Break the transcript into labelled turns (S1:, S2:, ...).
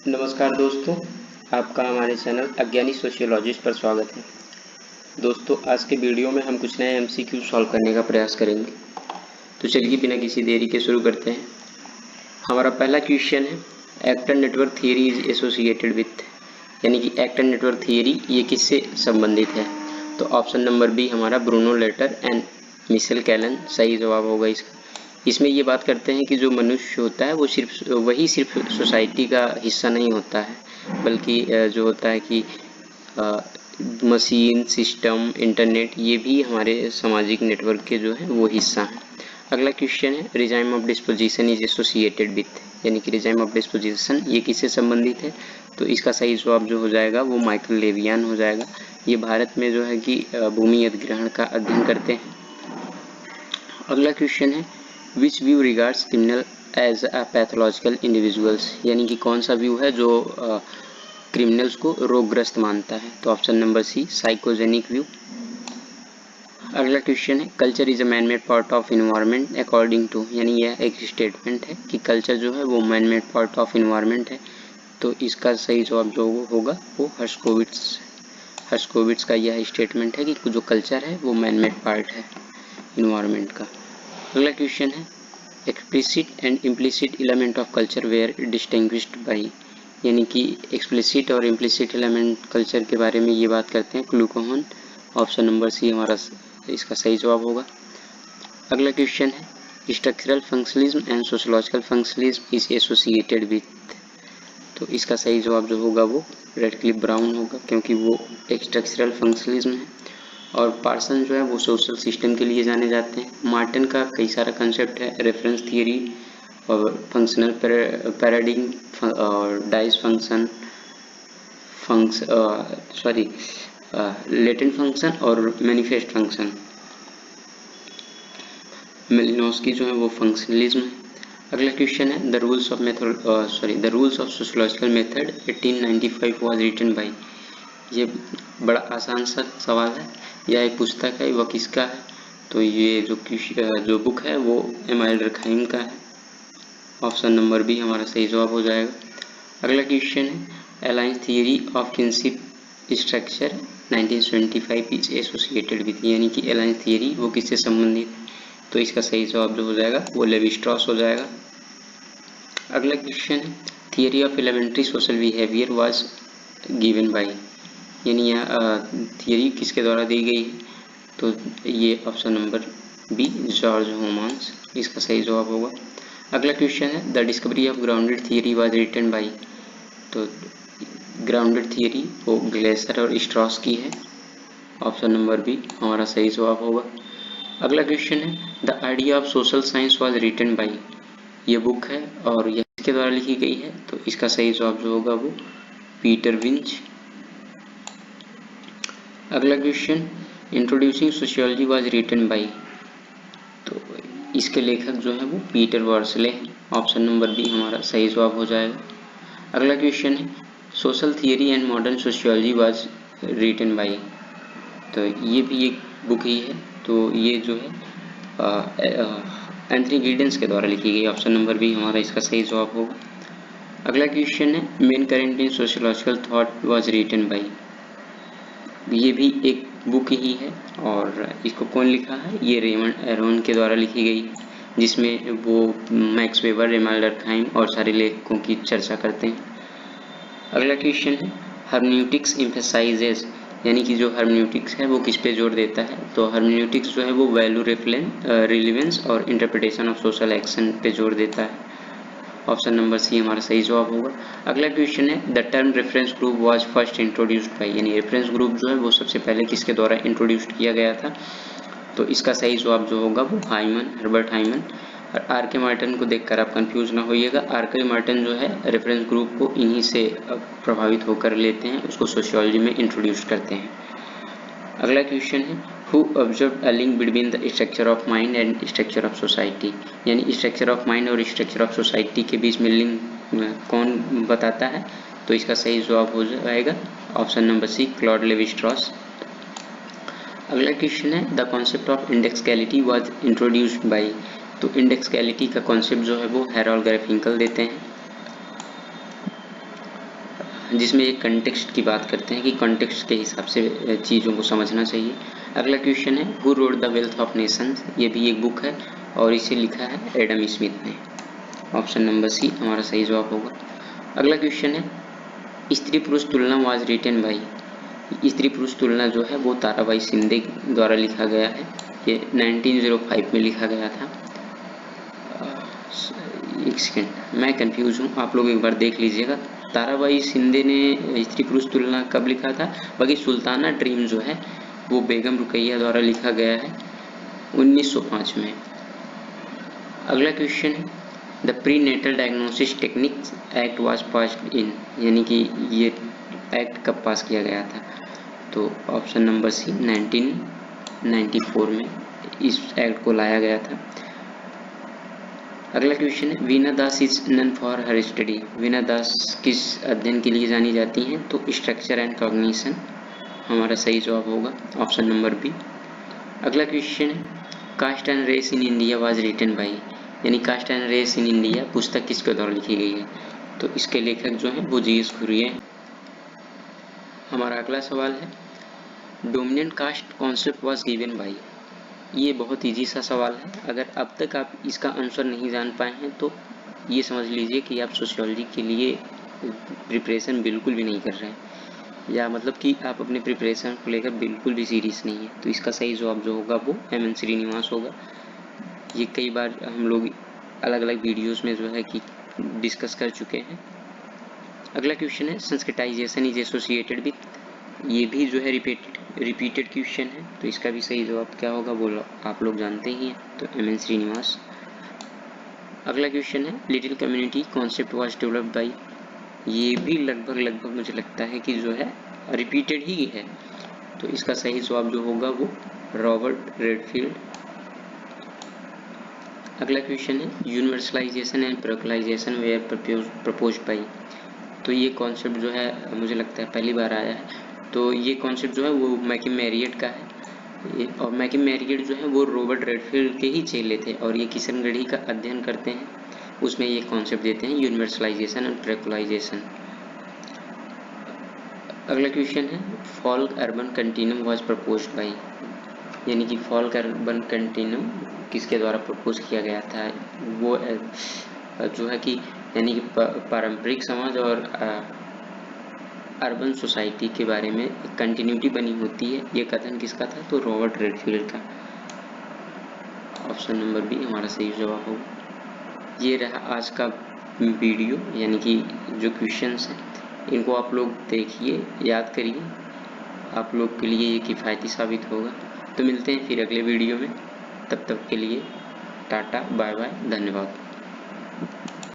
S1: नमस्कार दोस्तों, आपका हमारे चैनल अज्ञानी सोशियोलॉजिस्ट पर स्वागत है। दोस्तों, आज के वीडियो में हम कुछ नए एमसीक्यू सॉल्व करने का प्रयास करेंगे। तो चलिए बिना किसी देरी के शुरू करते हैं। हमारा पहला क्वेश्चन है, actor network theory is associated with, यानी कि एक्टर नेटवर्क थियरी ये किससे संबंधित है। तो ऑप्शन नंबर बी हमारा ब्रूनो लेटर एंड मिशेल कैलन सही जवाब होगा इसका। इसमें ये बात करते हैं कि जो मनुष्य होता है वो सिर्फ सोसाइटी का हिस्सा नहीं होता है, बल्कि जो होता है कि मशीन, सिस्टम, इंटरनेट ये भी हमारे सामाजिक नेटवर्क के जो है वो हिस्सा हैं। अगला क्वेश्चन है, regime of disposition is associated with, यानी कि रिजाइम ऑफ डिस्पोजिशन ये किससे संबंधित है। तो इसका सही जवाब जो हो जाएगा वो माइकल लेवियन हो जाएगा। ये भारत में जो है कि भूमि अधिग्रहण का अध्ययन करते हैं। अगला क्वेश्चन है, which view regards criminal as a pathological individuals, यानी कि कौन सा व्यू है जो क्रिमिनल्स को रोगग्रस्त मानता है। तो option number C psychogenic view. अगला क्वेश्चन है, culture is a man made part of environment according to, यानी यह एक स्टेटमेंट है कि कल्चर जो है वो man made part of environment है। तो इसका सही जवाब जो होगा वो हर्शकोविट्स का यह स्टेटमेंट है कि जो कल्चर है वो मैन मेड पार्ट है इन्वायरमेंट का। अगला क्वेश्चन है, explicit and implicit element of culture were distinguished by, यानी कि एक्सप्लिसिट और इम्प्लिसिट एलिमेंट कल्चर के बारे में ये बात करते हैं क्लूकोहन। ऑप्शन नंबर सी हमारा इसका सही जवाब होगा। अगला क्वेश्चन है, structural functionalism and sociological functionalism is associated with, तो इसका सही जवाब जो होगा वो रेडक्लिफ ब्राउन होगा, क्योंकि वो एक स्ट्रक्चरल फंक्शनलिज्म है। और पार्सन जो है वो सोशल सिस्टम के लिए जाने जाते हैं। मार्टिन का कई सारा कंसेप्ट है, रेफरेंस थियरी और फंक्शनल पैराडिग्म और डाइस लेटेंट फंक्शन और मैनिफेस्ट फंक्शन। मेलिनोस्की जो है वो फंक्शनलिज्म है। अगला क्वेश्चन है, the rules of sociological method 1895 was written by, ये बड़ा आसान सा सवाल है। यह एक पुस्तक है, वह किसका है। तो ये जो बुक है वो एमाइल रखाइम का है। ऑप्शन नंबर बी हमारा सही जवाब हो जाएगा। अगला क्वेश्चन है, alliance theory of kinship structure 1975 is associated with, यानी कि अलायंस थियरी वो किससे संबंधित है। तो इसका सही जवाब जो हो जाएगा वो लेवी स्ट्रॉस हो जाएगा। अगला क्वेश्चन है, theory of elementary social behaviour was given by, यानी यह थियरी किसके द्वारा दी गई है। तो ये option number B George Homans इसका सही जवाब होगा। अगला क्वेश्चन है, the discovery of grounded theory was written by, तो ग्राउंडेड थियरी वो ग्लेसर और स्ट्रॉस की है। ऑप्शन नंबर बी हमारा सही जवाब होगा। अगला क्वेश्चन है, the idea of social science was written by, ये बुक है और यह किसके द्वारा लिखी गई है। तो इसका सही जवाब जो होगा वो पीटर विंच। अगला question, introducing sociology was written by, तो इसके लेखक जो है वो Peter Worsley. Option number B हमारा सही जवाब हो जाएगा। अगला क्वेश्चन है, social theory and modern sociology was written by, तो ये भी एक बुक ही है। तो ये जो है एंथनी गिडेंस के द्वारा लिखी गई। ऑप्शन नंबर बी हमारा इसका सही जवाब होगा। अगला क्वेश्चन है, main current in sociological thought was written by, ये भी एक बुक ही है और इसको कौन लिखा है, ये रेमंड एरोन के द्वारा लिखी गई है, जिसमें वो मैक्स वेबर, एमाइल डर्कहाइम और सारे लेखकों की चर्चा करते हैं। अगला क्वेश्चन है, हर्मेन्यूटिक्स एम्फसाइजेस, यानी कि जो हर्मेन्यूटिक्स है वो किस पे जोर देता है। तो हर्मेन्यूटिक्स जो है वो वैल्यू, रिलेवेंस और इंटरप्रिटेशन ऑफ सोशल एक्शन पे जोर देता है। ऑप्शन नंबर सी हमारा सही जवाब होगा। अगला क्वेश्चन है, the term reference group was first introduced by, यानी रेफरेंस ग्रुप जो है वो सबसे पहले किसके द्वारा इंट्रोड्यूस्ड किया गया था। तो इसका सही जवाब जो होगा वो हर्बर्ट हाइमन। और आर के मार्टिन को देखकर आप कंफ्यूज ना होइएगा, आर के मार्टिन जो है रेफरेंस ग्रुप को इन्हीं से प्रभावित होकर लेते हैं, उसको सोशियोलॉजी में इंट्रोड्यूस करते हैं। अगला क्वेश्चन है, who observe a link between the structure of mind and structure of society, यानी स्ट्रक्चर ऑफ माइंड और स्ट्रक्चर ऑफ सोसाइटी के बीच में लिंक कौन बताता है। तो इसका सही जवाब हो जाएगा option number C Claude Levi Strauss. अगला क्वेश्चन है, the concept of indexicality was introduced by, तो इंडेक्सकैलिटी का कॉन्सेप्ट जो है वो हैरोल्ड गारफिंकल देते हैं। जिसमें ये कंटेक्स्ट की बात करते हैं कि कंटेक्स्ट के हिसाब से चीज़ों को समझना चाहिए। अगला क्वेश्चन है who wrote the wealth of Nations, ये भी एक बुक है और इसे लिखा है एडम स्मिथ ने। ऑप्शन नंबर सी हमारा सही जवाब होगा। अगला क्वेश्चन है स्त्री पुरुष तुलना वाज रिटन बाई, स्त्री पुरुष तुलना जो है वो ताराबाई शिंदे द्वारा लिखा गया है, ये 1905 में लिखा गया था। एक सेकेंड मैं कंफ्यूज हूँ, आप लोग एक बार देख लीजिएगा। ताराबाई शिंदे ने स्त्री पुरुष तुलना कब लिखा था, बाकी सुल्ताना ड्रीम जो है वो बेगम रुकैया द्वारा लिखा गया है 1905 में। अगला क्वेश्चन है the prenatal diagnosis techniques act was passed in, यानी कि ये एक्ट कब पास किया गया था, तो ऑप्शन नंबर सी 1994 में इस एक्ट को लाया गया था। अगला क्वेश्चन है Veena Das is known for her study, Veena Das किस अध्ययन के लिए जानी जाती हैं, तो स्ट्रक्चर एंड कॉग्निशन हमारा सही जवाब होगा, ऑप्शन नंबर बी। अगला क्वेश्चन है caste and race in India was written by, यानी caste and race in India पुस्तक किसके द्वारा लिखी गई है, तो इसके लेखक जो हैं वो जी.एस. कुरियन हैं। हमारा अगला सवाल है dominant caste concept was given by, ये बहुत इजी सा सवाल है। अगर अब तक आप इसका आंसर नहीं जान पाए हैं तो ये समझ लीजिए कि आप सोशियोलॉजी के लिए प्रिपरेशन बिल्कुल भी नहीं कर रहे हैं, या मतलब कि आप अपने प्रिपरेशन को लेकर बिल्कुल भी सीरियस नहीं है। तो इसका सही जवाब जो होगा वो एम.एन. श्रीनिवास होगा। ये कई बार हम लोग अलग अलग वीडियोस में जो है कि डिस्कस कर चुके हैं। अगला क्वेश्चन है संस्कृताइजेशन इज एसोसिएटेड विथ, ये भी जो है रिपीटेड क्वेश्चन है, तो इसका भी सही जवाब क्या होगा वो आप लोग जानते ही हैं, तो एम.एन. श्रीनिवास। अगला क्वेश्चन है little community concept was developed by, ये भी लगभग मुझे लगता है कि जो है रिपीटेड ही है, तो इसका सही जवाब जो होगा वो रॉबर्ट रेडफील्ड। अगला क्वेश्चन है universalization and parochialization were proposed by, तो ये कॉन्सेप्ट जो है मुझे लगता है पहली बार आया है, तो ये कॉन्सेप्ट जो है वो मैकिम मैरियट का है, और मैकिम मैरियट जो है वो रॉबर्ट रेडफील्ड के ही चेले थे और ये किशनगढ़ी का अध्ययन करते हैं, उसमें ये कॉन्सेप्ट देते हैं यूनिवर्सलाइजेशन एंड ट्रैकुलाइजेशन। अगला क्वेश्चन है folk urban continuum was proposed by, यानी कि फॉल्क अर्बन कंटिन्यूम किसके द्वारा प्रपोज किया गया था, वो जो है कि यानी कि पारंपरिक समाज और अर्बन सोसाइटी के बारे में कंटिन्यूटी बनी होती है, ये कथन किसका था, तो रॉबर्ट रेडफील्ड का। ऑप्शन नंबर बी हमारा सही जवाब होगा। ये रहा आज का वीडियो, यानी कि जो क्वेश्चंस हैं इनको आप लोग देखिए, याद करिए, आप लोग के लिए ये किफ़ायती साबित होगा। तो मिलते हैं फिर अगले वीडियो में, तब तक के लिए टाटा बाय बाय, धन्यवाद।